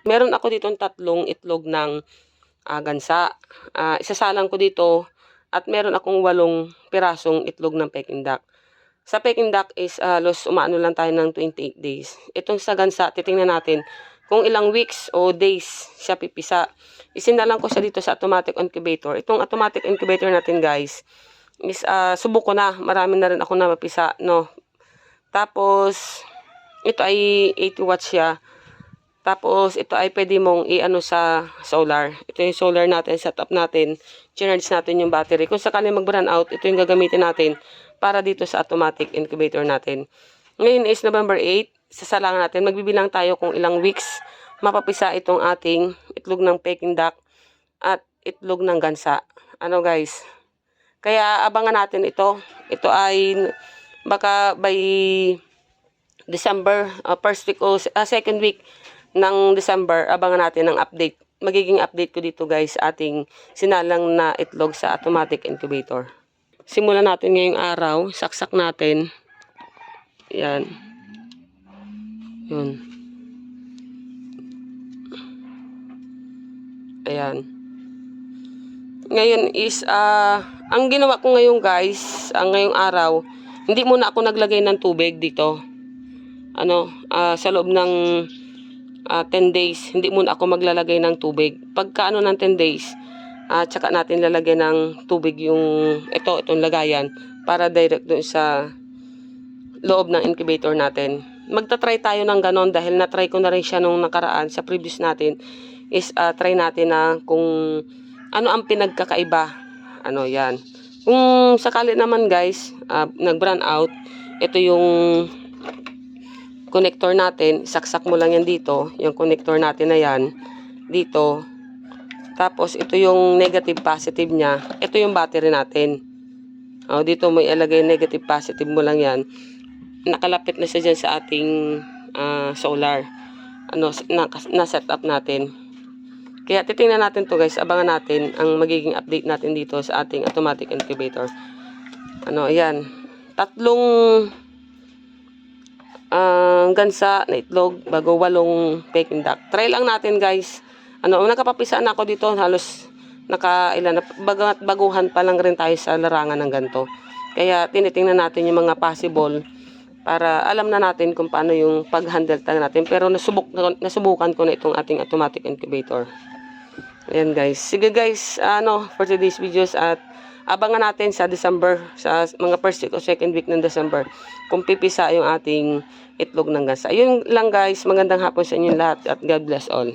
Meron ako ditong 3 itlog ng gansa. Isasalang ko dito at meron akong 8 pirasong itlog ng Peking duck. Sa Peking duck is halos umaano lang tayo ng 28 days. Itong sa gansa, titingnan natin kung ilang weeks o days siya pipisa. Isinalang ko siya dito sa automatic incubator. Itong automatic incubator natin guys, is subok ko na. Marami na rin ako na mapisa, no? Tapos, ito ay 80 watts siya. Tapos, ito ay pwede mong i-ano sa solar. Ito yung solar natin, setup natin. Charge natin yung battery. Kung sakaling mag-run out, ito yung gagamitin natin para dito sa automatic incubator natin. Ngayon is November 8. Sasalangan natin. Magbibilang tayo kung ilang weeks mapapisa itong ating itlog ng Peking duck at itlog ng gansa. Ano guys? Kaya abangan natin ito. Ito ay baka by December, first week o second week ng December, abangan natin ang update. Magiging update ko dito guys, ating sinalang na itlog sa automatic incubator. Simulan natin ngayong araw, saksak natin. Yan. Yun. Ayan. Ngayon is, ang ginawa ko ngayon guys, ngayong araw, hindi muna ako naglagay ng tubig dito. Sa loob ng 10 days, hindi muna ako maglalagay ng tubig. Pagka ng 10 days, tsaka natin lalagyan ng tubig yung itong lagayan para direct doon sa loob ng incubator natin. Magta-try tayo ng ganon dahil na-try ko na rin siya nung nakaraan sa previous natin. Is try natin na kung ano ang pinagkakaiba. Yan. Kung sakali naman guys, nag-run out, ito yung connector natin, saksak mo lang yan dito, yung connector natin na yan, dito. Tapos, ito yung negative positive niya. Ito yung battery natin. Dito mo ilagay negative positive mo lang yan. Nakalapit na siya dyan sa ating solar. Na-set up natin. Kaya, titingnan natin to guys. Abangan natin ang magiging update natin dito sa ating automatic incubator. Ayan. 3 gansa na itlog bago 8 Peking duck. Try lang natin guys. Nakapapisa na ako dito, halos baguhan pa lang rin tayo sa larangan ng ganito. Kaya tinitingnan natin yung mga possible para alam na natin kung paano yung pag-handle natin. Pero nasubukan ko na itong ating automatic incubator. Ayan guys. Sige guys, for today's videos at abangan natin sa December, sa mga first week o second week ng December, kung pipisa yung ating itlog ng gansa. Ayun lang guys, magandang hapon sa inyo lahat at God bless all.